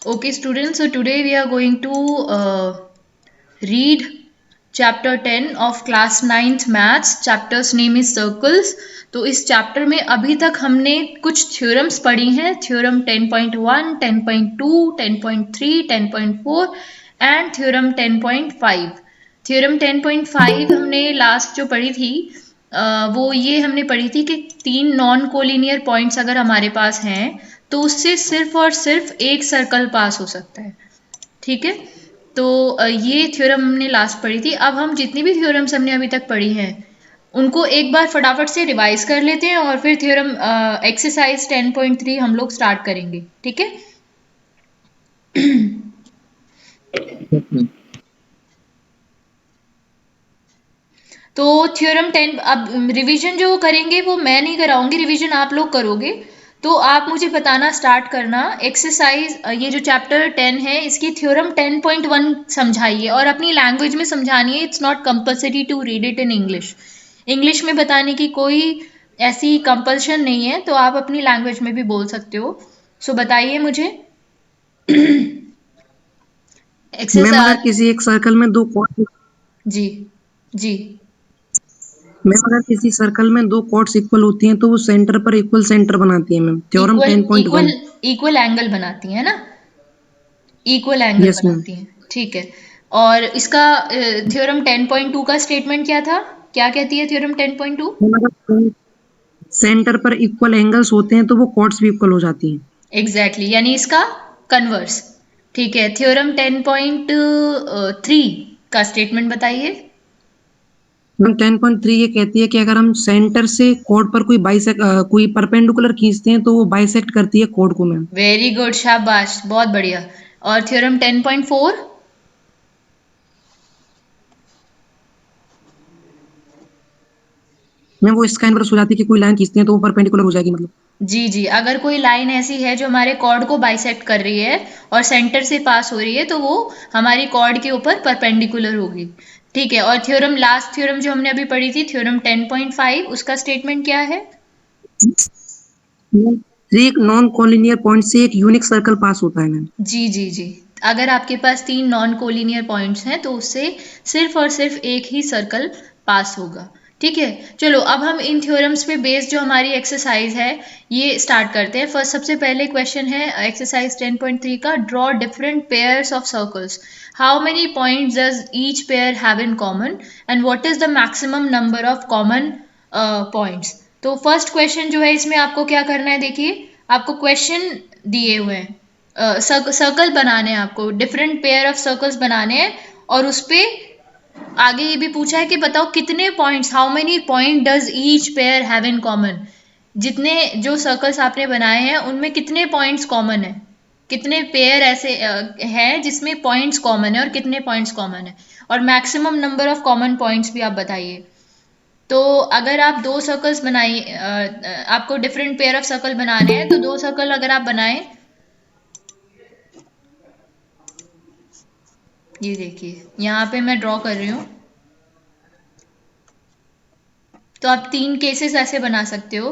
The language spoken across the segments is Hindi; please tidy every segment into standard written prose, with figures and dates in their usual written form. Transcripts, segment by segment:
Okay, students, so today we are going to read chapter 10 of class 9th maths. Chapter's name is circles. तो इस चैप्टर में अभी तक हमने कुछ थ्योरम्स पढ़ी हैं, थ्योरम 10.1, 10.2, 10.3, 10.4 एंड थ्योरम 10.5. थ्योरम 10.5 हमने लास्ट जो पढ़ी थी वो ये हमने पढ़ी थी कि तीन नॉन कोलिनियर पॉइंट्स अगर हमारे पास हैं तो उससे सिर्फ और सिर्फ एक सर्कल पास हो सकता है। ठीक है, तो ये थ्योरम हमने लास्ट पढ़ी थी। अब हम जितनी भी थ्योरम्स हमने अभी तक पढ़ी हैं उनको एक बार फटाफट से रिवाइज कर लेते हैं और फिर थ्योरम एक्सरसाइज 10.3 हम लोग स्टार्ट करेंगे। ठीक है, तो थ्योरम 10 अब रिवीजन जो करेंगे वो मैं नहीं कराऊंगी, रिवीजन आप लोग करोगे। तो आप मुझे बताना स्टार्ट करना एक्सरसाइज ये जो चैप्टर 10 है इसकी थ्योरम 10.1 समझाइए और अपनी लैंग्वेज में समझानी है। It's not compulsory to read it in English. English में बताने की कोई ऐसी कंपल्शन नहीं है, तो आप अपनी लैंग्वेज में भी बोल सकते हो। सो बताइए मुझे मैम अगर एक्सरसाइज। किसी एक सर्कल में दो कॉर्ड्स जी जी मैम अगर किसी सर्कल में दो कॉर्ड्स इक्वल होती हैं तो वो सेंटर पर इक्वल सेंटर बनाती है ma'am. Theorem equal equal 10.1। Equal angle बनाती है ना, इक्वल एंगल यस मैम। बनाती हैं। ठीक है, और इसका थ्योरम 10.2 का स्टेटमेंट क्या था? क्या कहती है थ्योरम 10.2? मैम अगर सेंटर पर इक्वल एंगल्स होते हैं तो वो कॉर्ड्स भी इक्वल हो जाती हैं। एग्जैक्टली, यानी इसका कन्वर्स। ठीक है, थ्योरम 10.3 का स्टेटमेंट बताइए। मैम 10.3 ये कहती है कि अगर हम सेंटर से कॉर्ड पर कोई परपेंडिकुलर खींचते हैं तो वो बाइसेक्ट करती है कॉर्ड को मैम। वेरी गुड, शाबाश, बहुत बढ़िया। और थ्योरम 10.4? मैम वो इसका इन्वर्स हो जाती है कि कोई लाइन खींचते हैं तो वो परपेंडिकुलर हो जाएगी मतलब। जी जी, अगर कोई लाइन ऐसी है जो हमारे कॉर्ड को बाइसेक्ट कर रही है और सेंटर से पास हो रही है तो वो हमारी कॉर्ड के ऊपर परपेंडिकुलर होगी। ठीक है, और थ्योरम लास्ट थ्योरम जो हमने अभी पढ़ी थी थ्योरम 10.5, उसका स्टेटमेंट क्या है? एक नॉन कॉलिनियर पॉइंट से एक यूनिक सर्कल पास होता है मैम। जी जी जी, अगर आपके पास तीन नॉन कोलिनियर पॉइंट्स हैं तो उससे सिर्फ और सिर्फ एक ही सर्कल पास होगा। ठीक है, चलो अब हम इन थ्योरम्स पे बेस्ड जो हमारी एक्सरसाइज है ये स्टार्ट करते हैं। फर्स्ट सबसे पहले क्वेश्चन है एक्सरसाइज 10.3 का, draw different pairs of circles, how many points does each pair have in common and what is the maximum number of common points. तो फर्स्ट क्वेश्चन जो है इसमें आपको क्या करना है, देखिए आपको क्वेश्चन दिए हुए हैं, सर्कल बनाने हैं, आपको डिफरेंट पेयर ऑफ सर्कल्स बनाने हैं और उस पे आगे ये भी पूछा है कि बताओ कितने points, how many point does each pair have in common. जितने जो सर्कल्स आपने बनाए हैं उनमें कितने पॉइंट्स कॉमन है, कितने पेयर ऐसे हैं जिसमें पॉइंट्स कॉमन है और कितने पॉइंट्स कॉमन है, और maximum number of common points भी आप बताइए। तो अगर आप दो सर्कल्स बनाइए, आपको डिफरेंट पेयर ऑफ सर्कल बनाने हैं तो दो सर्कल अगर आप बनाएं, ये देखिए यहाँ पे मैं ड्रॉ कर रही हूँ, तो आप तीन केसेस ऐसे बना सकते हो।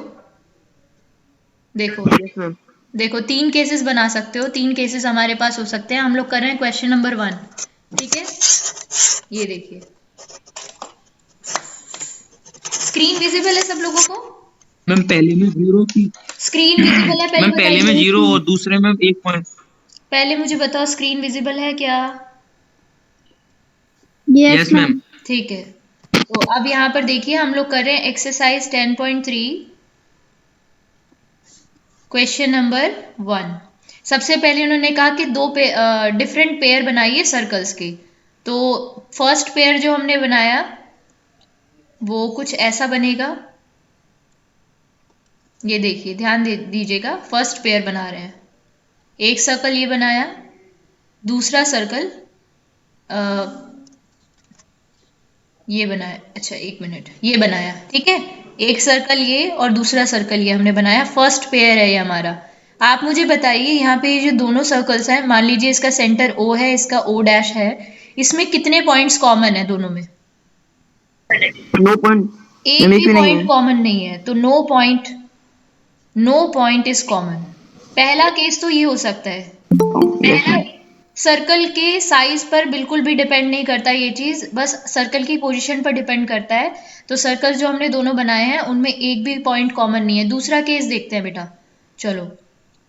देखो यस मैम। देखो, तीन केसेस बना सकते हो, तीन केसेस हमारे पास हो सकते हैं। हम लोग कर रहे हैं क्वेश्चन नंबर 1। ठीक है, ये देखिए स्क्रीन विजिबल है सब लोगों को? मैम पहले में जीरो थी। स्क्रीन विजिबल है, पहले मैम पहले में बताइए। जीरो और दूसरे में 1 पॉइंट। पहले मुझे बताओ स्क्रीन विजिबल है क्या? Yes yes ma'am. मैम। ठीक है, तो अब यहाँ पर देखिए हम लोग कर रहे हैं एक्सरसाइज 10.3 क्वेश्चन नंबर 1। सबसे पहले उन्होंने कहा कि दो डिफरेंट पेयर बनाइए सर्कल्स के। तो फर्स्ट पेयर जो हमने बनाया वो कुछ ऐसा बनेगा, ये देखिए ध्यान दीजिएगा, फर्स्ट पेयर बना रहे हैं। एक सर्कल ये बनाया, दूसरा सर्कल ये बनाया, अच्छा एक मिनट, ये बनाया। ठीक है, एक सर्कल ये और दूसरा सर्कल ये हमने बनाया, फर्स्ट पेयर है ये हमारा। आप मुझे बताइए यहाँ पे ये जो दोनों सर्कल्स हैं, मान लीजिए इसका सेंटर O है, इसका O डैश है, इसमें कितने पॉइंट्स कॉमन है दोनों में? No point. एक मैम भी एक भी नहीं पॉइंट है। कॉमन नहीं है, तो no point, no point is common. पहला केस तो ये हो सकता है, पहला सर्कल के साइज पर बिल्कुल भी डिपेंड नहीं करता ये चीज, बस सर्कल की पोजीशन पर डिपेंड करता है। तो सर्कल जो हमने दोनों बनाए हैं उनमें एक भी पॉइंट कॉमन नहीं है। दूसरा केस देखते हैं बेटा, चलो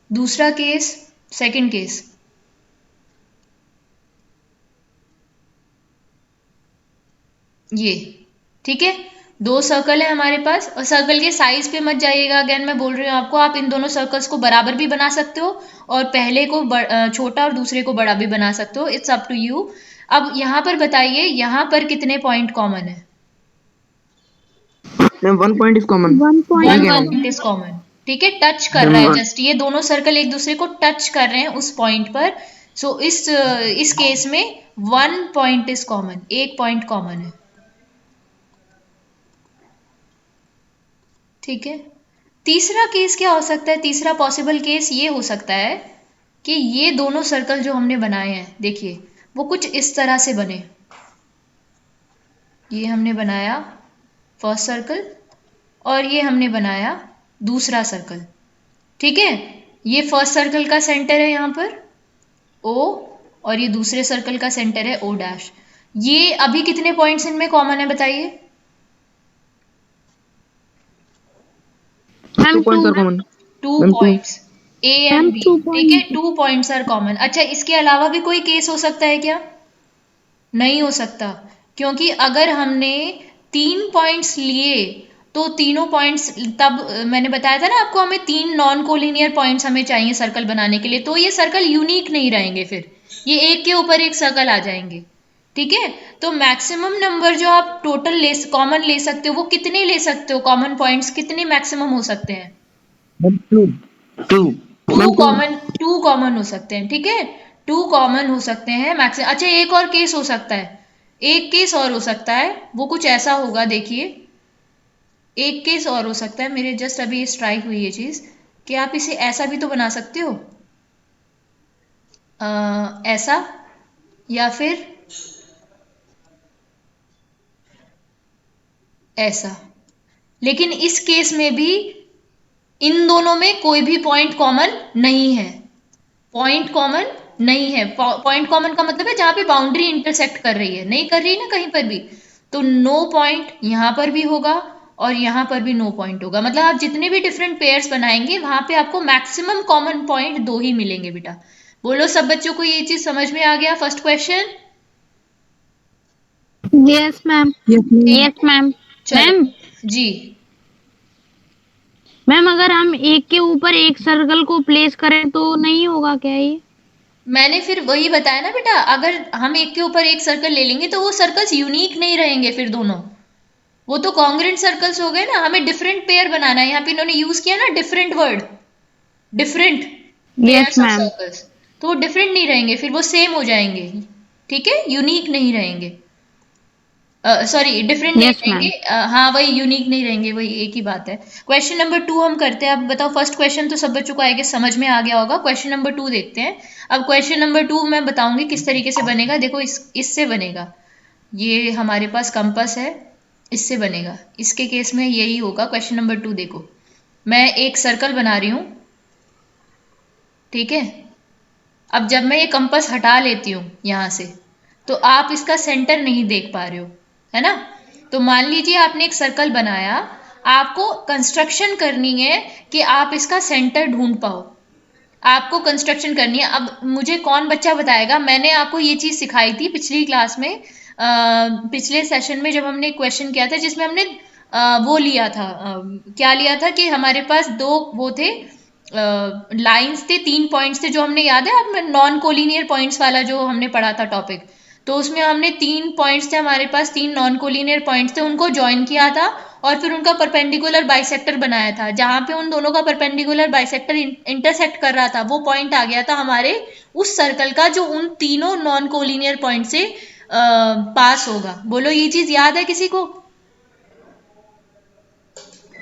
दूसरा केस, सेकंड केस। ये ठीक है, दो सर्कल है हमारे पास, और सर्कल के साइज पे मत जाइएगा, अगेन मैं बोल रही हूँ आपको, आप इन दोनों सर्कल्स को बराबर भी बना सकते हो और पहले को छोटा और दूसरे को बड़ा भी बना सकते हो, इट्स अप टू यू। अब यहाँ पर बताइए, यहाँ पर कितने पॉइंट कॉमन है? Ma'am 1 point is common. 1 one point point is common, ठीक है, टच कर रहा है, जस्ट ये दोनों सर्कल एक दूसरे को टच कर रहे हैं उस पॉइंट पर। सो इस केस में 1 पॉइंट इज कॉमन, एक पॉइंट कॉमन है, ठीक है। तीसरा केस क्या हो सकता है? तीसरा पॉसिबल केस ये हो सकता है कि ये दोनों सर्कल जो हमने बनाए हैं, देखिए वो कुछ इस तरह से बने। ये हमने बनाया फर्स्ट सर्कल और ये हमने बनाया दूसरा सर्कल, ठीक है। ये फर्स्ट सर्कल का सेंटर है यहाँ पर O, और ये दूसरे सर्कल का सेंटर है O डैश। ये अभी कितने पॉइंट्स इनमें कॉमन है बताइए? Ma'am 2 points are common. 2 ma'am 2। Points A and ma'am B, 2 ठीक है, पॉइंट 2 पॉइंट्स आर कॉमन। अच्छा, इसके अलावा भी कोई केस हो सकता है क्या? नहीं हो सकता, क्योंकि अगर हमने 3 पॉइंट्स लिए तो तीनों पॉइंट्स, तब मैंने बताया था ना आपको, हमें 3 नॉन कोलिनियर पॉइंट्स हमें चाहिए सर्कल बनाने के लिए, तो ये सर्कल यूनिक नहीं रहेंगे, फिर ये एक के ऊपर एक सर्कल आ जाएंगे, ठीक है। तो मैक्सिमम नंबर जो आप टोटल कॉमन ले सकते हो, वो कितने ले सकते हो? कॉमन पॉइंट्स कितने मैक्सिमम हो सकते हैं? मैम 2। 2। मैम 2। टू कॉमन हो सकते हैं, ठीक है, 2 कॉमन हो सकते हैं मैक्सिमम। अच्छा, एक और केस हो सकता है, एक केस और हो सकता है, वो कुछ ऐसा होगा, देखिए एक केस और हो सकता है, मेरे जस्ट अभी स्ट्राइक हुई ये चीज, कि आप इसे ऐसा भी तो बना सकते हो, ऐसा, या फिर ऐसा। लेकिन इस केस में भी इन दोनों में कोई भी पॉइंट कॉमन नहीं है, पॉइंट कॉमन नहीं है। पॉइंट कॉमन का मतलब है जहां पे बाउंड्री इंटरसेक्ट कर रही है, नहीं कर रही है ना कहीं पर भी, तो नो पॉइंट यहां पर भी होगा और यहां पर भी नो पॉइंट होगा। मतलब आप जितने भी डिफरेंट पेयर्स बनाएंगे वहां पे आपको मैक्सिमम कॉमन पॉइंट 2 ही मिलेंगे बेटा। बोलो सब बच्चों को ये चीज समझ में आ गया? First question. Yes ma'am. Yes ma'am. Yes ma'am. चलो मैम जी, मैम अगर हम एक के ऊपर एक सर्कल को प्लेस करें तो नहीं होगा क्या ये? मैंने फिर वही बताया ना बेटा, अगर हम एक के ऊपर एक सर्कल ले लेंगे तो वो सर्कल्स यूनिक नहीं रहेंगे फिर दोनों, वो तो कॉन्ग्रेंट सर्कल्स हो गए ना। हमें डिफरेंट पेयर बनाना है, यहाँ पे इन्होंने यूज किया ना different word, different yes pairs of ma'am. Circles, तो वो डिफरेंट नहीं रहेंगे, फिर वो सेम हो जाएंगे, ठीक है, यूनिक नहीं रहेंगे, सॉरी डिफरेंट नहीं यस रहेंगे, मैम। हाँ वही यूनिक नहीं रहेंगे, वही एक ही बात है। क्वेश्चन नंबर 2 हम करते हैं। अब बताओ, फर्स्ट क्वेश्चन तो सब बच्चों को आएगा, समझ में आ गया होगा। क्वेश्चन नंबर 2 देखते हैं। अब क्वेश्चन नंबर 2 मैं बताऊंगी किस तरीके से बनेगा, देखो इससे बनेगा, ये हमारे पास कंपास है, इससे बनेगा, इसके केस में यही होगा। क्वेश्चन नंबर 2 देखो, मैं एक सर्कल बना रही हूँ, ठीक है। अब जब मैं ये कंपास हटा लेती हूँ यहाँ से, तो आप इसका सेंटर नहीं देख पा रहे हो, है ना। तो मान लीजिए आपने एक सर्कल बनाया, आपको कंस्ट्रक्शन करनी है कि आप इसका सेंटर ढूंढ पाओ, आपको कंस्ट्रक्शन करनी है। अब मुझे कौन बच्चा बताएगा, मैंने आपको ये चीज सिखाई थी पिछली क्लास में, पिछले सेशन में जब हमने क्वेश्चन किया था, जिसमें हमने वो लिया था, क्या लिया था कि हमारे पास दो वो थे, लाइंस थे, 3 पॉइंट्स थे, जो हमने, याद है आप, नॉन कोलिनियर पॉइंट्स वाला जो हमने पढ़ा था टॉपिक, तो उसमें हमने 3 पॉइंट्स थे हमारे पास, 3 नॉन कोलिनियर पॉइंट्स थे, उनको ज्वाइन किया था और फिर उनका परपेंडिकुलर बाइसेक्टर बनाया था, जहां पे उन दोनों का परपेंडिकुलर बाइसेक्टर इंटरसेक्ट कर रहा था, वो पॉइंट आ गया था हमारे उस सर्कल का जो उन तीनों नॉन कोलिनियर पॉइंट से पास होगा। बोलो ये चीज याद है किसी को?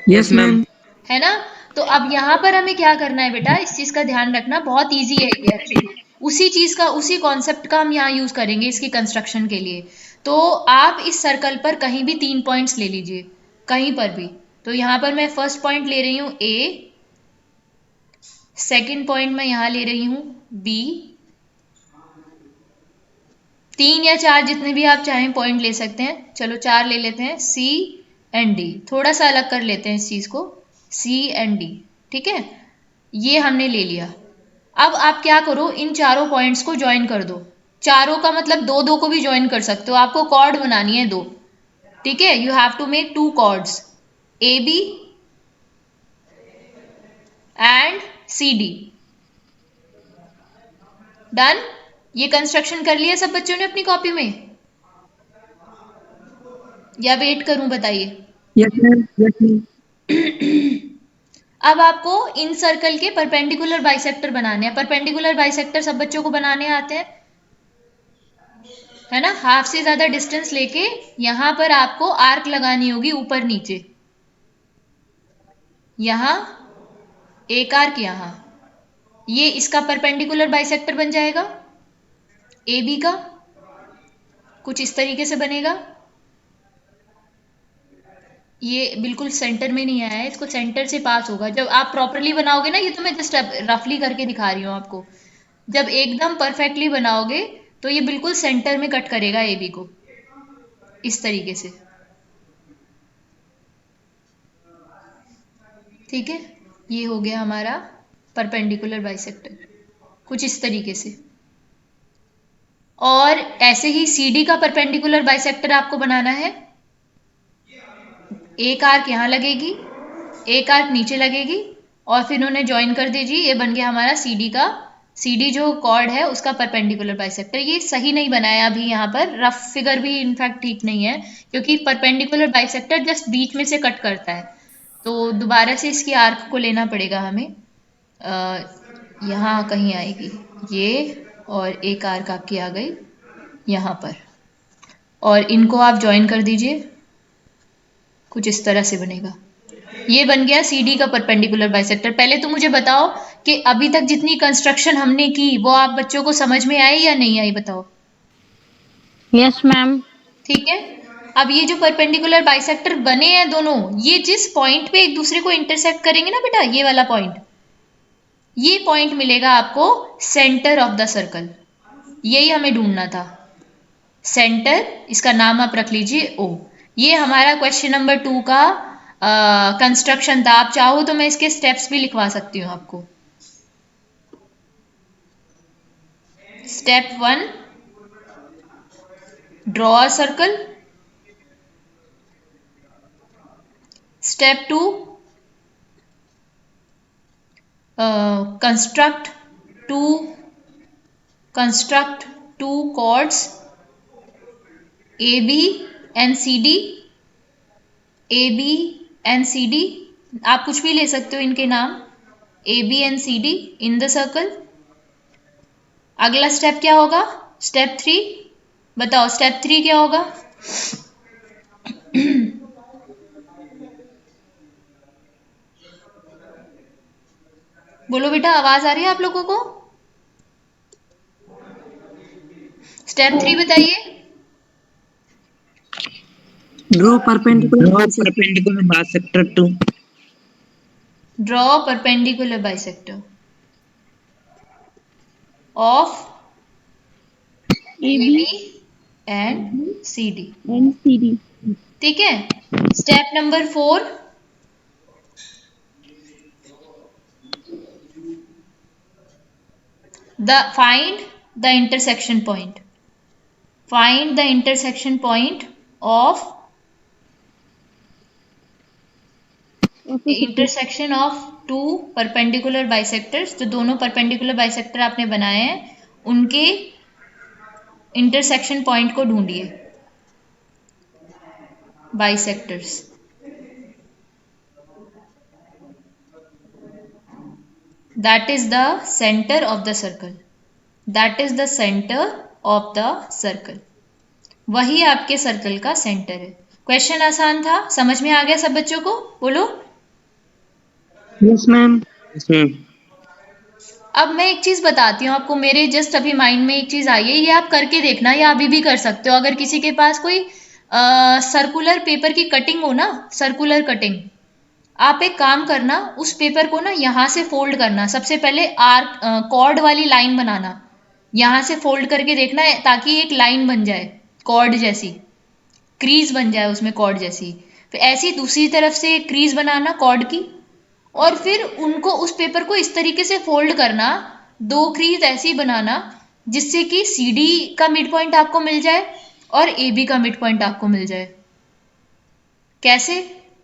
Yes ma'am. है ना। तो अब यहाँ पर हमें क्या करना है बेटा, इस चीज का ध्यान रखना, बहुत इजी है ये एक्चुअली, उसी चीज का, उसी कॉन्सेप्ट का हम यहाँ यूज करेंगे इसकी कंस्ट्रक्शन के लिए। तो आप इस सर्कल पर कहीं भी 3 पॉइंट्स ले लीजिए, कहीं पर भी। तो यहाँ पर मैं फर्स्ट पॉइंट ले रही हूँ ए, सेकंड पॉइंट मैं यहाँ ले रही हूँ बी, 3 या 4 जितने भी आप चाहें पॉइंट ले सकते हैं, चलो 4 ले लेते हैं, सी एंड डी, थोड़ा सा अलग कर लेते हैं इस चीज़ को, सी एंड डी, ठीक है, ये हमने ले लिया। अब आप क्या करो, इन चारों पॉइंट्स को ज्वाइन कर दो, चारों का मतलब दो दो को भी ज्वाइन कर सकते हो, आपको कॉर्ड बनानी है 2, ठीक है, you have to make 2 chords, A B and C D. Done? ये कंस्ट्रक्शन कर लिया सब बच्चों ने अपनी कॉपी में, या वेट करूं, बताइए। Yes ma'am, yes ma'am. अब आपको इन सर्कल के परपेंडिकुलर बाइसेक्टर बनाने हैं। परपेंडिकुलर बाइसेक्टर सब बच्चों को बनाने आते हैं, है ना? हाफ से ज्यादा डिस्टेंस लेके यहां पर आपको आर्क लगानी होगी, ऊपर नीचे, यहां एक आर्क, यहां, ये इसका परपेंडिकुलर बाइसेक्टर बन जाएगा, ए बी का कुछ इस तरीके से बनेगा। ये बिल्कुल सेंटर में नहीं आया है, इसको सेंटर से पास होगा। जब आप प्रॉपरली बनाओगे ना, ये तो मैं जस्ट रफली करके दिखा रही हूँ आपको, जब एकदम परफेक्टली बनाओगे तो ये बिल्कुल सेंटर में कट करेगा ए बी को, इस तरीके से, ठीक है। ये हो गया हमारा परपेंडिकुलर बाइसेक्टर, कुछ इस तरीके से। और ऐसे ही सी डी का परपेंडिकुलर बाइसेक्टर आपको बनाना है, एक आर्क यहाँ लगेगी, एक आर्क नीचे लगेगी, और फिर उन्हें ज्वाइन कर दीजिए, ये बन गया हमारा सी डी का, सी डी जो कॉर्ड है उसका परपेंडिकुलर बाइसेक्टर। ये सही नहीं बनाया अभी, यहाँ पर रफ फिगर भी इनफैक्ट ठीक नहीं है, क्योंकि परपेंडिकुलर बाइसेक्टर जस्ट बीच में से कट करता है, तो दोबारा से इसकी आर्क को लेना पड़ेगा हमें। यहाँ कहीं आएगी ये, और एक आर्क आपकी आ गई यहाँ पर, और इनको आप ज्वाइन कर दीजिए, कुछ इस तरह से बनेगा। ये बन गया सी डी का परपेंडिकुलर बाइसेक्टर। पहले तो मुझे बताओ कि अभी तक जितनी कंस्ट्रक्शन हमने की वो आप बच्चों को समझ में आई या नहीं आई, बताओ। Yes ma'am. ठीक है, अब ये जो परपेंडिकुलर बाइसेक्टर बने हैं दोनों, ये जिस पॉइंट पे एक दूसरे को इंटरसेक्ट करेंगे ना बेटा, ये वाला पॉइंट, ये पॉइंट मिलेगा आपको सेंटर ऑफ द सर्कल, यही हमें ढूंढना था, सेंटर, इसका नाम आप रख लीजिए ओ। ये हमारा क्वेश्चन नंबर 2 का कंस्ट्रक्शन था। आप चाहो तो मैं इसके स्टेप्स भी लिखवा सकती हूँ आपको। Step 1, draw a circle. Step 2, construct two chords AB and CD, AB and CD, आप कुछ भी ले सकते हो इनके नाम, AB and CD in the circle। अगला स्टेप क्या होगा? स्टेप 3, बताओ स्टेप 3 क्या होगा? बोलो बेटा, आवाज आ रही है आप लोगों को? स्टेप 3 बताइए। Draw perpendicular bisector to. Draw perpendicular bisector of AB AB and CD, and CD। ठीक है। Step number 4, find the intersection point, find the intersection point of intersection of two perpendicular bisectors। जो दोनों perpendicular bisector आपने बनाए हैं उनके इंटरसेक्शन पॉइंट को ढूंढिए, bisectors. That is the centre of the circle, that is the centre of the circle, वही आपके सर्कल का सेंटर है। क्वेश्चन आसान था, समझ में आ गया सब बच्चों को? बोलो। Yes ma'am. अब मैं एक चीज बताती हूँ आपको, मेरे जस्ट अभी माइंड में एक चीज आई है, ये आप करके देखना, या अभी भी कर सकते हो। अगर किसी के पास कोई सर्कुलर पेपर की कटिंग हो ना, सर्कुलर कटिंग, आप एक काम करना, उस पेपर को ना यहाँ से फोल्ड करना, सबसे पहले आर्क कॉर्ड वाली लाइन बनाना, यहाँ से फोल्ड करके देखना है ताकि एक लाइन बन जाए कॉर्ड जैसी, क्रीज बन जाए उसमें कॉर्ड जैसी। फिर ऐसी दूसरी तरफ से क्रीज बनाना कॉर्ड की, और फिर उनको उस पेपर को इस तरीके से फोल्ड करना, दो क्रीज ऐसी बनाना जिससे कि सी डी का मिड पॉइंट आपको मिल जाए और ए बी का मिड पॉइंट आपको मिल जाए। कैसे?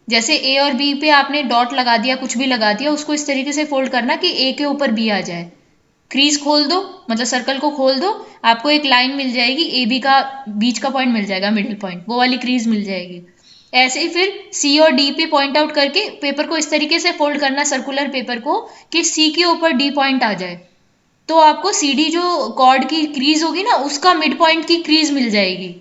जैसे ए और बी पे आपने डॉट लगा दिया, कुछ भी लगा दिया, उसको इस तरीके से फोल्ड करना कि ए के ऊपर बी आ जाए। क्रीज खोल दो, मतलब सर्कल को खोल दो, आपको एक लाइन मिल जाएगी, ए बी का बीच का पॉइंट मिल जाएगा, मिडिल पॉइंट, वो वाली क्रीज मिल जाएगी। ऐसे ही फिर सी और डी पे पॉइंट आउट करके पेपर को इस तरीके से फोल्ड करना, सर्कुलर पेपर को, कि सी के ऊपर डी पॉइंट आ जाए, तो आपको सी डी जो कॉर्ड की क्रीज होगी ना, उसका मिड पॉइंट की क्रीज मिल जाएगी।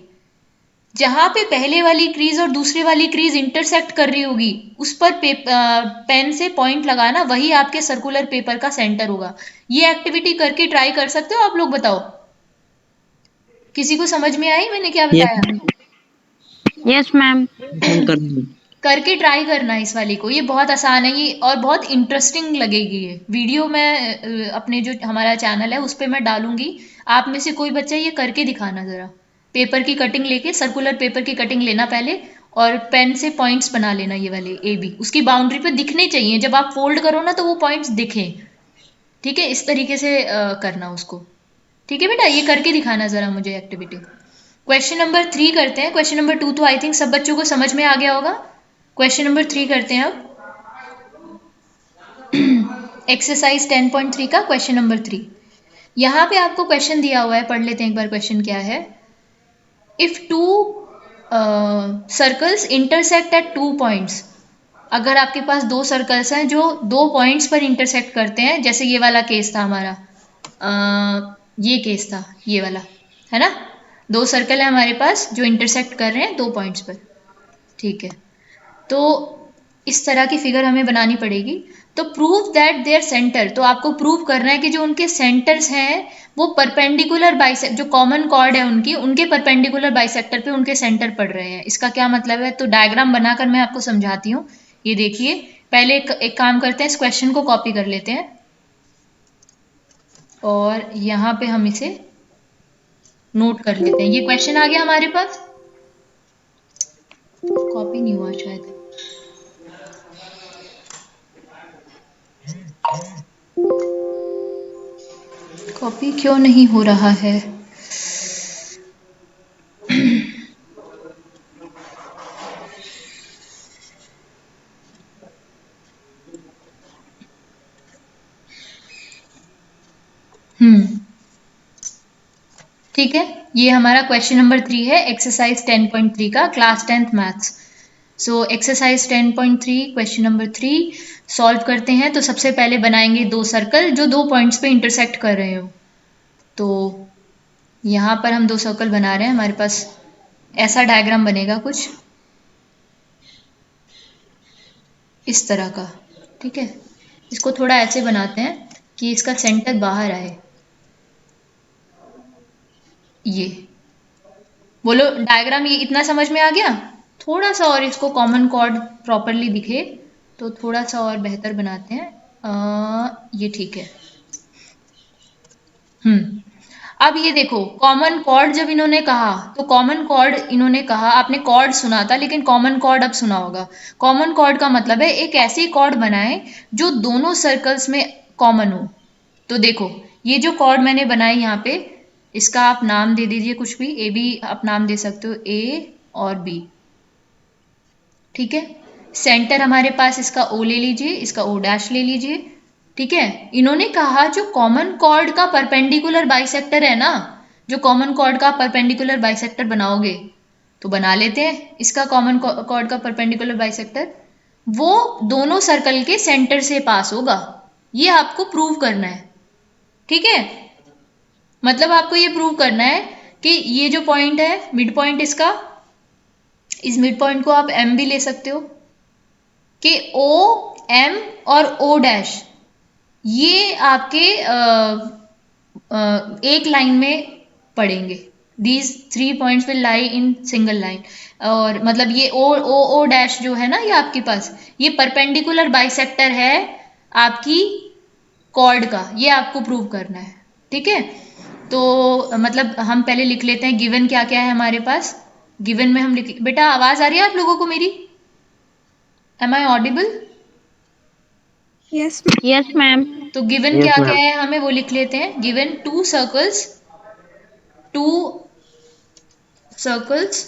जहां पे पहले वाली क्रीज और दूसरी वाली क्रीज इंटरसेक्ट कर रही होगी, उस पर पेन से पॉइंट लगाना, वही आपके सर्कुलर पेपर का सेंटर होगा। ये एक्टिविटी करके ट्राई कर सकते हो आप लोग, बताओ किसी को समझ में आई मैंने क्या यस बताया? Yes ma'am. हम कर देंगे। करके ट्राई करना इस वाली को, ये बहुत आसान है ये, और बहुत इंटरेस्टिंग लगेगी ये वीडियो। मैं अपने जो हमारा चैनल है उस पर मैं डालूंगी, आप में से कोई बच्चा ये करके दिखाना ज़रा। पेपर की कटिंग लेके, सर्कुलर पेपर की कटिंग लेना पहले, और पेन से पॉइंट्स बना लेना, ये वाले ए बी उसकी बाउंड्री पे दिखने चाहिए, जब आप फोल्ड करो ना तो वो पॉइंट्स दिखें। ठीक है, इस तरीके से करना उसको। ठीक है बेटा, ये करके दिखाना ज़रा मुझे एक्टिविटी। क्वेश्चन नंबर 3 करते हैं। क्वेश्चन नंबर 2 तो आई थिंक सब बच्चों को समझ में आ गया होगा। क्वेश्चन नंबर 3 करते हैं अब। एक्सरसाइज 10.3 का क्वेश्चन नंबर 3। यहाँ पे आपको क्वेश्चन दिया हुआ है, पढ़ लेते हैं एक बार क्वेश्चन क्या है। If two circles intersect at 2 points, अगर आपके पास दो सर्कल्स हैं जो दो पॉइंट्स पर इंटरसेक्ट करते हैं, जैसे ये वाला केस था हमारा, ये केस था ये वाला, है ना। दो सर्कल है हमारे पास जो इंटरसेक्ट कर रहे हैं दो पॉइंट्स पर। ठीक है, तो इस तरह की फिगर हमें बनानी पड़ेगी। तो प्रूव दैट देयर सेंटर, तो आपको प्रूव करना है कि जो उनके सेंटर्स हैं वो परपेंडिकुलर बाइसेक्टर, जो कॉमन कॉर्ड है उनकी, उनके परपेंडिकुलर बाइसेक्टर पे उनके सेंटर पड़ रहे हैं। इसका क्या मतलब है, तो डायग्राम बनाकर मैं आपको समझाती हूँ। ये देखिए, पहले एक काम करते हैं, इस क्वेश्चन को कॉपी कर लेते हैं और यहाँ पे हम इसे नोट कर लेते हैं। ये क्वेश्चन आ गया हमारे पास, कॉपी नहीं हुआ शायद। कॉपी क्यों नहीं हो रहा है? ठीक है, ये हमारा क्वेश्चन नंबर 3 है, एक्सरसाइज 10.3 का, class 10th maths. So exercise 10.3 question number 3 solve करते हैं। तो सबसे पहले बनाएंगे दो सर्कल जो दो पॉइंट्स पे इंटरसेक्ट कर रहे हो। तो यहाँ पर हम दो सर्कल बना रहे हैं, हमारे पास ऐसा डायग्राम बनेगा कुछ इस तरह का। ठीक है, इसको थोड़ा ऐसे बनाते हैं कि इसका सेंटर बाहर आए। ये बोलो, डायग्राम ये इतना समझ में आ गया? थोड़ा सा और इसको कॉमन कॉर्ड प्रॉपरली दिखे तो थोड़ा सा और बेहतर बनाते हैं। ये ठीक है। अब ये देखो, कॉमन कॉर्ड जब इन्होंने कहा, तो कॉमन कॉर्ड इन्होंने कहा, आपने कॉर्ड सुना था लेकिन कॉमन कॉर्ड अब सुना होगा। कॉमन कॉर्ड का मतलब है एक ऐसी कॉर्ड बनाए जो दोनों सर्कल्स में कॉमन हो। तो देखो, ये जो कॉर्ड मैंने बनाई यहाँ पे, इसका आप नाम दे दीजिए कुछ भी, ए बी आप नाम दे सकते हो, ए और बी। ठीक है, सेंटर हमारे पास इसका ओ ले लीजिए, इसका ओ डैश ले लीजिए। ठीक है, इन्होंने कहा जो कॉमन कॉर्ड का परपेंडिकुलर बाइसेक्टर है ना, जो कॉमन कॉर्ड का परपेंडिकुलर बाइसेक्टर बनाओगे, तो बना लेते हैं इसका कॉमन कॉर्ड का परपेंडिकुलर बाइसेक्टर, वो दोनों सर्कल के सेंटर से पास होगा। ये आपको प्रूव करना है। ठीक है, मतलब आपको ये प्रूव करना है कि ये जो पॉइंट है, मिड पॉइंट इसका, इस मिड पॉइंट को आप एम भी ले सकते हो, कि ओ एम और ओ डैश ये आपके एक लाइन में पड़ेंगे, these 3 points will lie in single line। और मतलब ये ओ डैश जो है ना, ये आपके पास ये परपेंडिकुलर बाइसेक्टर है आपकी कॉर्ड का, ये आपको प्रूव करना है। ठीक है, तो मतलब हम पहले लिख लेते हैं गिवन क्या क्या है हमारे पास। गिवन में हम लिख, बेटा आवाज आ रही है आप लोगों को मेरी? Am I audible? Yes ma'am. तो गिवन क्या क्या है हमें वो लिख लेते हैं। Given two circles,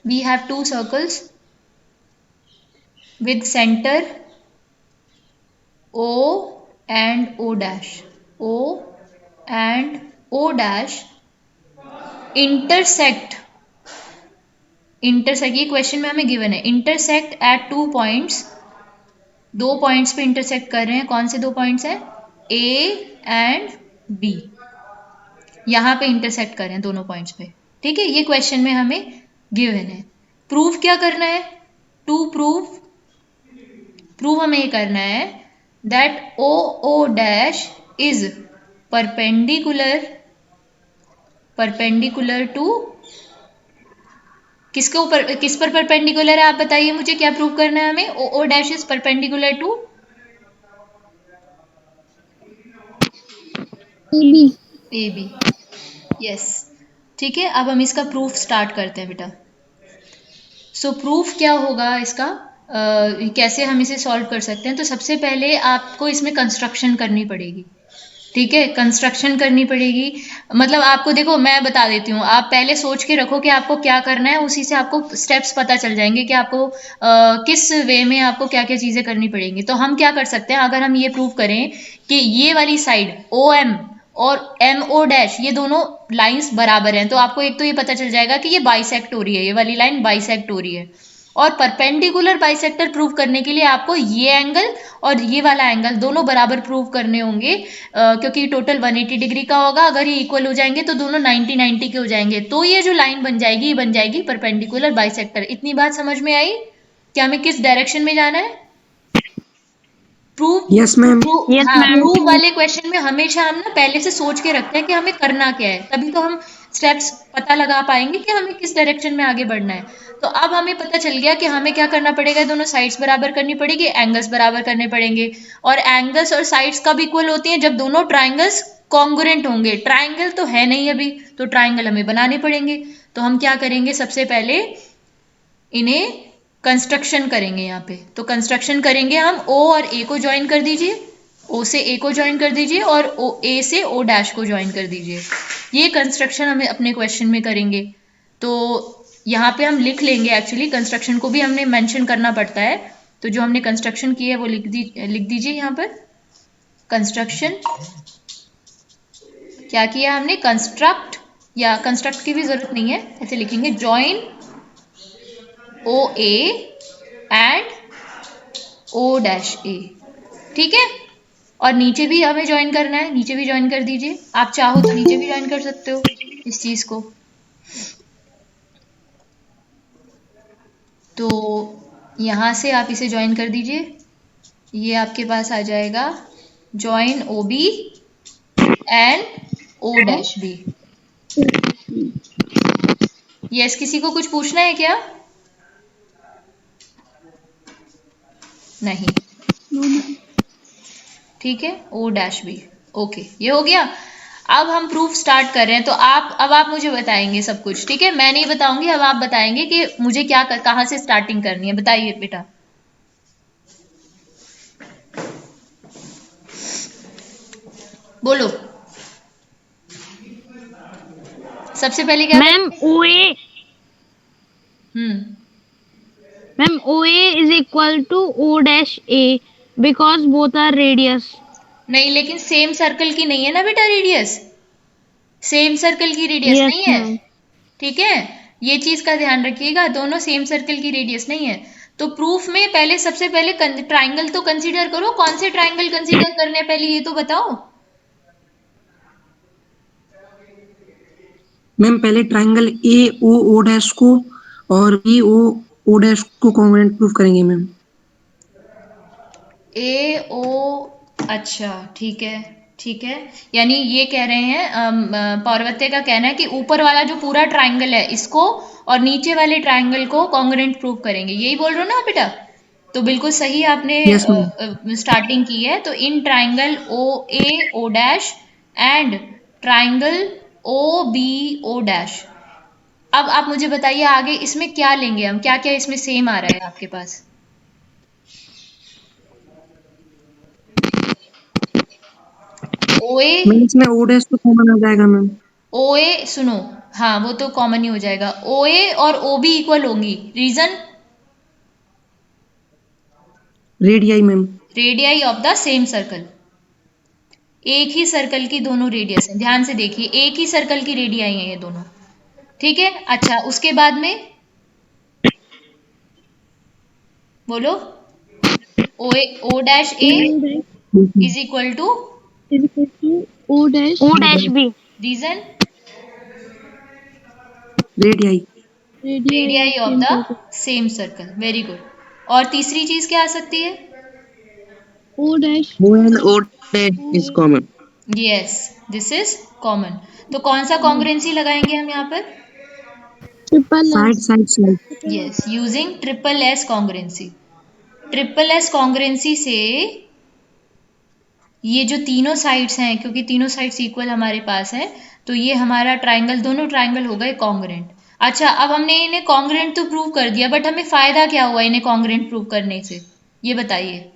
we have two circles with center O and O dash, O and O dash intersect ये क्वेश्चन में हमें गिवन है, इंटरसेक्ट एट 2 points, 2 points पे इंटरसेक्ट कर रहे हैं। कौन से 2 points हैं? A एंड B, यहाँ पे इंटरसेक्ट कर रहे हैं दोनों पॉइंट्स पे। ठीक है, ये क्वेश्चन में हमें गिवन है। प्रूफ क्या करना है? टू प्रूव हमें ये करना है that O O dash is perpendicular to, किसके ऊपर, किस पर परपेंडिकुलर है आप बताइए मुझे, क्या प्रूव करना है हमें? O O dash is perpendicular to A B. Yes, ठीक है, अब हम इसका प्रूफ स्टार्ट करते हैं बेटा। सो प्रूफ क्या होगा इसका, कैसे हम इसे सॉल्व कर सकते हैं? तो सबसे पहले आपको इसमें कंस्ट्रक्शन करनी पड़ेगी। ठीक है, कंस्ट्रक्शन करनी पड़ेगी। मतलब आपको देखो मैं बता देती हूँ, आप पहले सोच के रखो कि आपको क्या करना है, उसी से आपको स्टेप्स पता चल जाएंगे कि आपको किस वे में आपको क्या क्या चीज़ें करनी पड़ेंगी। तो हम क्या कर सकते हैं, अगर हम ये प्रूव करें कि ये वाली साइड ओ एम और एम ओ डैश ये दोनों लाइंस बराबर हैं, तो आपको एक तो ये पता चल जाएगा कि ये बाइसेक्ट हो रही है, ये वाली लाइन बाइसेक्ट हो रही है। और परपेंडिकुलर बाइसेक्टर प्रूव करने के लिए आपको ये एंगल और ये वाला एंगल दोनों बराबर प्रूव करने होंगे, क्योंकि टोटल 180 डिग्री का होगा। अगर ये इक्वल हो जाएंगे तो दोनों 90 के हो जाएंगे, तो ये जो लाइन बन जाएगी ये बन जाएगी परपेंडिकुलर बाइसेक्टर। इतनी बात समझ में आई कि हमें किस डायरेक्शन में जाना है? Proof, yes ma'am. प्रूफ वाले क्वेश्चन में हमेशा हम ना पहले से सोच के रखते हैं कि हमें करना क्या है, तभी तो हम स्टेप्स पता लगा पाएंगे कि हमें किस डायरेक्शन में आगे बढ़ना है। तो अब हमें पता चल गया कि हमें क्या करना पड़ेगा, दोनों साइड्स बराबर करनी पड़ेगी, एंगल्स बराबर करने पड़ेंगे। और एंगल्स और साइड्स कब इक्वल होती हैं? जब दोनों ट्राइंगल्स कॉन्ग्रुएंट होंगे। ट्राइंगल तो है नहीं अभी, तो ट्राइंगल हमें बनाने पड़ेंगे। तो हम क्या करेंगे, सबसे पहले इन्हें कंस्ट्रक्शन करेंगे यहाँ पे। तो कंस्ट्रक्शन करेंगे हम, ओ और ए को ज्वाइन कर दीजिए, ओ से ए को ज्वाइन कर दीजिए और ओ ए से ओ डैश को ज्वाइन कर दीजिए। ये कंस्ट्रक्शन हमें अपने क्वेश्चन में करेंगे। तो यहाँ पे हम लिख लेंगे, एक्चुअली कंस्ट्रक्शन को भी हमने मेंशन करना पड़ता है। तो जो हमने कंस्ट्रक्शन की है वो लिख दीजिए यहाँ पर। कंस्ट्रक्शन क्या किया हमने, कंस्ट्रक्ट, या कंस्ट्रक्ट की भी जरूरत नहीं है, ऐसे लिखेंगे join O A and O dash A. ठीक है, और नीचे भी हमें ज्वाइन करना है, नीचे भी ज्वाइन कर दीजिए। आप चाहो तो नीचे भी ज्वाइन कर सकते हो इस चीज को। तो यहां से आप इसे ज्वाइन कर दीजिए, ये आपके पास आ जाएगा join O B and O dash B. Yes, किसी को कुछ पूछना है क्या? नहीं, ठीक है, ओ डैश बी। ओके, ये हो गया। अब हम प्रूफ स्टार्ट कर रहे हैं। तो अब आप मुझे बताएंगे सब कुछ, ठीक है, मैं नहीं बताऊंगी, अब आप बताएंगे कि मुझे क्या कहाँ से स्टार्टिंग करनी है। बताइए बेटा। बोलो, सबसे पहले क्या ma'am O A, ma'am O A is equal to O dash A because both are radius. नहीं, लेकिन सेम सर्कल की नहीं है ना बेटा रेडियस, सेम सर्कल की रेडियस नहीं है। ठीक है, ये चीज का ध्यान रखिएगा, दोनों सेम सर्कल की रेडियस नहीं है। तो प्रूफ में पहले सबसे पहले ट्राइंगल तो कंसीडर करो। कौन से ट्राइंगल कंसीडर करने हैं पहले ये तो बताओ। मैम पहले triangle A O O dash को और बी ओ ओ डैश को कॉन्ग्रुएंट प्रूफ करेंगे मैम। ए ओ, अच्छा ठीक है ठीक है, यानी ये कह रहे हैं पौर्वत्य का कहना है कि ऊपर वाला जो पूरा ट्राइंगल है इसको और नीचे वाले ट्राइंगल को कॉन्ग्रुएंट प्रूव करेंगे, यही बोल रहे हो ना बेटा? तो बिल्कुल सही आपने यस मैम। स्टार्टिंग की है। तो in triangle O A O dash and triangle O B O dash. अब आप मुझे बताइए आगे इसमें क्या लेंगे हम, क्या क्या इसमें सेम आ रहा है आपके पास? ओ ए, मैम इसमें ओ डैश तो कॉमन आ जाएगा मैम। ओ ए सुनो, हाँ वो तो कॉमन ही हो जाएगा। ओ ए और ओ बी इक्वल होंगी, reason radii ma'am. Radii of the same circle. एक ही सर्कल की दोनों रेडियस है, ध्यान से देखिए, एक ही सर्कल की रेडियाई है ये दोनों। ठीक है, अच्छा उसके बाद में बोलो, O dash A is equal to O dash B. Reason radii. Radii of the same circle, very good. और तीसरी चीज क्या आ सकती है? O and O dash is common. Yes, this is common. तो कौन सा कॉन्ग्रुएंसी लगाएंगे हम यहाँ पर? Side side side. Yes, using triple S congruency. Triple S congruency से ये जो तीनों साइड्स हैं, क्योंकि तीनों साइड्स इक्वल हमारे पास है, तो ये हमारा ट्राइंगल, दोनों ट्राइंगल हो गए कॉन्ग्रुएंट। अच्छा, अब हमने इन्हें कॉन्ग्रुएंट तो प्रूव कर दिया, बट हमें फायदा क्या हुआ इन्हें कॉन्ग्रुएंट प्रूव करने से, ये बताइए।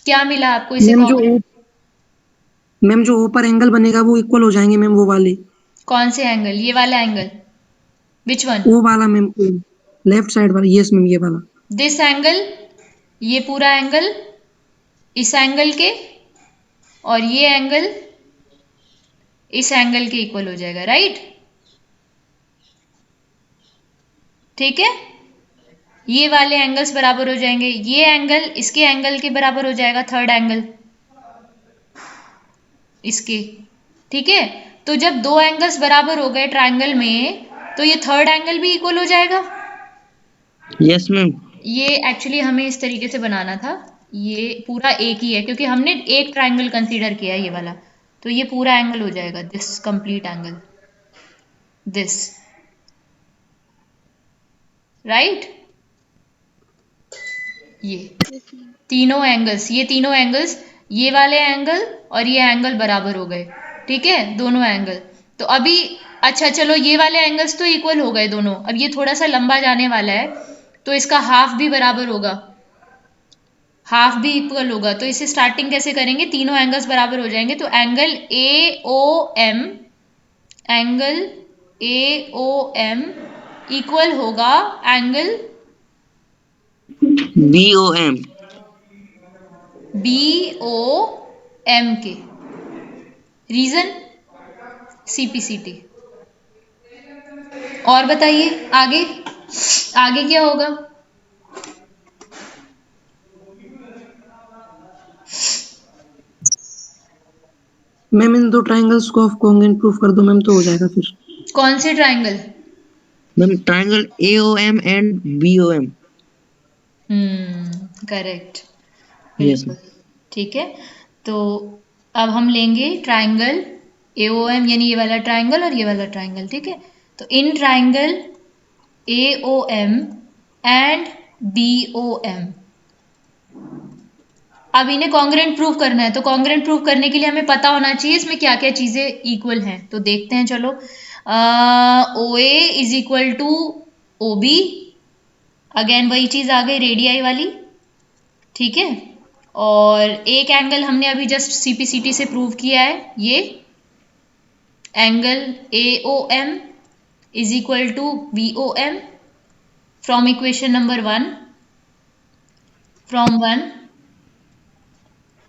क्या मिला आपको इसे मैम जो कॉन्ग्रुएंट? ओ मैम जो ऊपर एंगल बनेगा वो इक्वल हो जाएंगे मैम, वो वाले। कौन से एंगल? ये वाला एंगल, विच वन? वो वाला मैम, लेफ्ट साइड वाला, यस मैम ये वाला। दिस एंगल, ये पूरा एंगल इस एंगल के, और ये एंगल इस एंगल के इक्वल हो जाएगा, राइट? ठीक है, ये वाले एंगल्स बराबर हो जाएंगे, ये एंगल इसके एंगल के बराबर हो जाएगा, थर्ड एंगल इसके। ठीक है, तो जब दो एंगल्स बराबर हो गए ट्रायंगल में, तो ये थर्ड एंगल भी इक्वल हो जाएगा। Yes ma'am. ये एक्चुअली हमें इस तरीके से बनाना था, ये पूरा एक ही है क्योंकि हमने एक ट्रायंगल कंसीडर किया है ये वाला, तो ये पूरा एंगल हो जाएगा, this complete angle, this, right? ये तीनों एंगल्स, ये तीनों एंगल्स, ये वाले एंगल और ये एंगल बराबर हो गए। ठीक है, दोनों एंगल। तो अभी अच्छा चलो, ये वाले एंगल्स तो इक्वल हो गए दोनों, अब ये थोड़ा सा लंबा जाने वाला है, तो इसका हाफ भी बराबर होगा, हाफ भी इक्वल होगा। तो इसे स्टार्टिंग कैसे करेंगे, तीनों एंगल्स बराबर हो जाएंगे, तो angle A O M, angle A O M equal होगा angle BOM. B O M के। Reason CPCT। और बताइए आगे, आगे क्या होगा? मैम इन दो ट्राइंगल्स को ऑफ कॉन्ग्रुएंट प्रूफ कर दो मैम, तो हो जाएगा फिर। कौन से triangle? Ma'am, triangle AOM and BOM. Correct, Yes बिल्कुल ma'am. ठीक है। तो अब हम लेंगे ट्राइंगल AOM, यानी ये वाला ट्राइंगल और ये वाला ट्राइंगल। ठीक है, तो in triangle AOM and BOM, अब इन्हें कॉन्ग्रुएंट प्रूव करना है, तो कॉन्ग्रुएंट प्रूव करने के लिए हमें पता होना चाहिए इसमें क्या क्या चीजें इक्वल हैं। तो देखते हैं, चलो, OA is equal to OB, again वही चीज आ गई रेडियाई वाली। ठीक है, और एक एंगल हमने अभी जस्ट CPCT से प्रूव किया है, ये angle AOM is equal to BOM from equation number 1, from 1।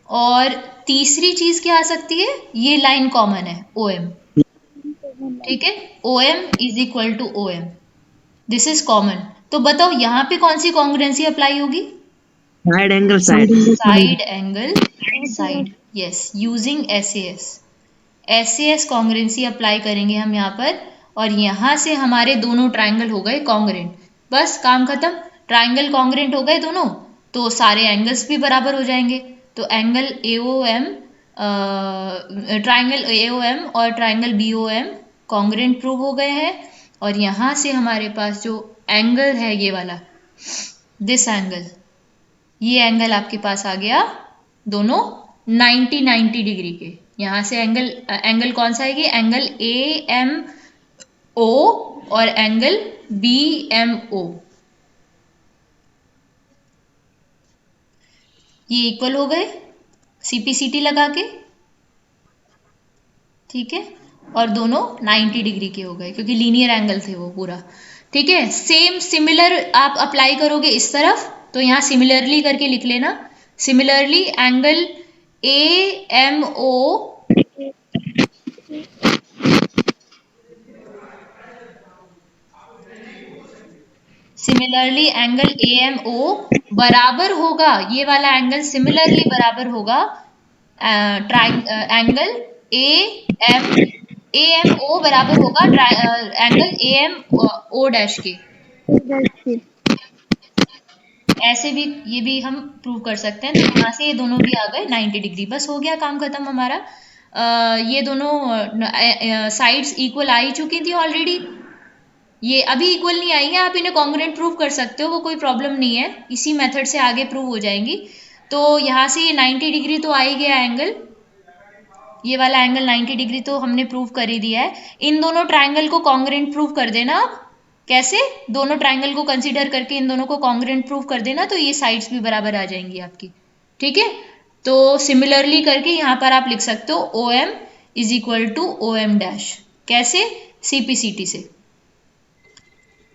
और तीसरी चीज क्या आ सकती है, ये लाइन कॉमन है OM। ठीक है, OM is equal to OM, this is common. तो बताओ यहाँ पे कौन सी कॉन्ग्रुएंसी अप्लाई होगी? Side angle side side. Angle side angle side, yes, using SAS। SAS congruency apply करेंगे हम यहाँ पर, और यहाँ से हमारे दोनों ट्राइंगल हो गए कॉन्ग्रुएंट। बस काम खत्म, ट्राइंगल कॉन्ग्रुएंट हो गए दोनों। तो सारे एंगल्स भी बराबर हो जाएंगे। तो एंगल AOM, ट्राइंगल AOM और ट्राइंगल BOM कॉन्ग्रुएंट प्रूव हो गए हैं। और यहाँ से हमारे पास जो एंगल है ये वाला, दिस एंगल, ये एंगल आपके पास आ गया दोनों 90 डिग्री के। यहाँ से एंगल कौन सा है ये? एंगल AMO और एंगल BMO, ये इक्वल हो गए CPCT लगा के, ठीक है। और दोनों 90 डिग्री के हो गए क्योंकि लीनियर एंगल थे वो पूरा, ठीक है। सेम सिमिलर आप अप्लाई करोगे इस तरफ, तो यहाँ सिमिलरली करके लिख लेना। Similarly angle AMO similarly angle AMO बराबर होगा, ये वाला एंगल सिमिलरली बराबर होगा एंगल AMO बराबर होगा एंगल AMO डैश के। ऐसे भी ये भी हम प्रूव कर सकते हैं। तो यहाँ से ये दोनों भी आ गए 90 डिग्री, बस हो गया काम खत्म हमारा। ये दोनों साइड्स इक्वल आ ही चुकी थी ऑलरेडी, ये अभी इक्वल नहीं आई है, आप इन्हें कॉन्ग्रुएंट प्रूव कर सकते हो, वो कोई प्रॉब्लम नहीं है, इसी मेथड से आगे प्रूव हो जाएंगी। तो यहाँ से ये 90 डिग्री तो आ ही गया एंगल, ये वाला एंगल 90 डिग्री तो हमने प्रूव कर ही दिया है। इन दोनों ट्राइंगल को कॉन्ग्रुएंट प्रूव कर देना आप। कैसे? दोनों ट्राइंगल को कंसीडर करके इन दोनों को कॉन्ग्रुएंट प्रूव कर देना, तो ये साइड्स भी बराबर आ जाएंगी आपकी, ठीक है। तो सिमिलरली करके यहाँ पर आप लिख सकते हो OM is equal to OM dash, कैसे? CPCT से,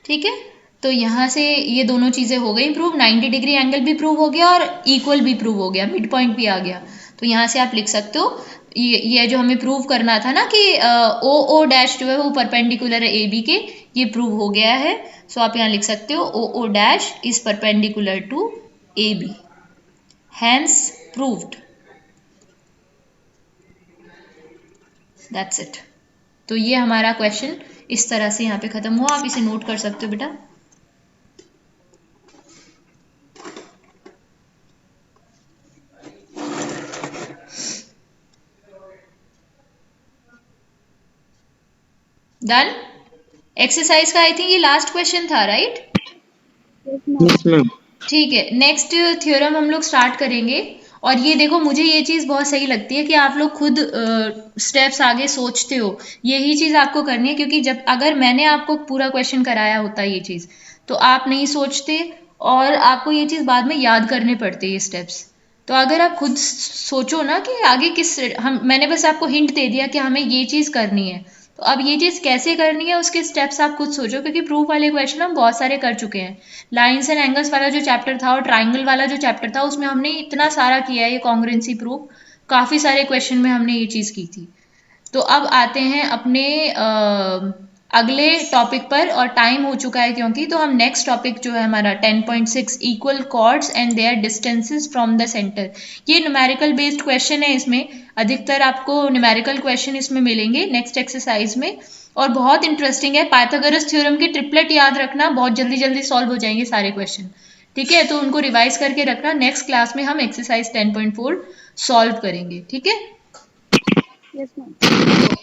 ठीक है। तो यहाँ से ये दोनों चीज़ें हो गई प्रूव, 90 डिग्री एंगल भी प्रूव हो गया और इक्वल भी प्रूव हो गया, मिड पॉइंट भी आ गया। तो यहाँ से आप लिख सकते हो ये जो हमें प्रूव करना था ना कि OO डैश जो है वो परपेंडिकुलर है AB के, ये प्रूव हो गया है। सो आप यहाँ लिख सकते हो OO dash is perpendicular to AB, hence proved, that's it. तो ये हमारा क्वेश्चन इस तरह से यहाँ पे खत्म हुआ, आप इसे नोट कर सकते हो बेटा। डन। एक्सरसाइज का आई थिंक ये लास्ट क्वेश्चन था, राइट? Yes ma'am. ठीक है, नेक्स्ट थ्योरम हम लोग स्टार्ट करेंगे। और ये देखो, मुझे ये चीज़ बहुत सही लगती है कि आप लोग खुद स्टेप्स आगे सोचते हो, यही चीज़ आपको करनी है। क्योंकि जब अगर मैंने आपको पूरा क्वेश्चन कराया होता ये चीज़, तो आप नहीं सोचते और आपको ये चीज़ बाद में याद करने पड़ते ये स्टेप्स। तो अगर आप खुद सोचो ना कि आगे मैंने बस आपको हिंट दे दिया कि हमें ये चीज़ करनी है, तो अब ये चीज़ कैसे करनी है उसके स्टेप्स आप खुद सोचो। क्योंकि प्रूफ वाले क्वेश्चन हम बहुत सारे कर चुके हैं। लाइन्स एंड एंगल्स वाला जो चैप्टर था और ट्राइंगल वाला जो चैप्टर था, उसमें हमने इतना सारा किया है ये कॉन्ग्रुएंसी प्रूफ, काफ़ी सारे क्वेश्चन में हमने ये चीज़ की थी। तो अब आते हैं अपने अगले टॉपिक पर, और टाइम हो चुका है क्योंकि, तो हम नेक्स्ट टॉपिक जो है हमारा 10.6 equal chords and their distances from the centre. ये न्यूमेरिकल बेस्ड क्वेश्चन है, इसमें अधिकतर आपको न्यूमेरिकल क्वेश्चन इसमें मिलेंगे नेक्स्ट एक्सरसाइज में, और बहुत इंटरेस्टिंग है। पाइथागोरस थ्योरम की ट्रिपलेट याद रखना, बहुत जल्दी जल्दी सॉल्व हो जाएंगे सारे क्वेश्चन, ठीक है। तो उनको रिवाइज करके रखना, नेक्स्ट क्लास में हम एक्सरसाइज 10.4 सॉल्व करेंगे, ठीक है। Yes, ma'am.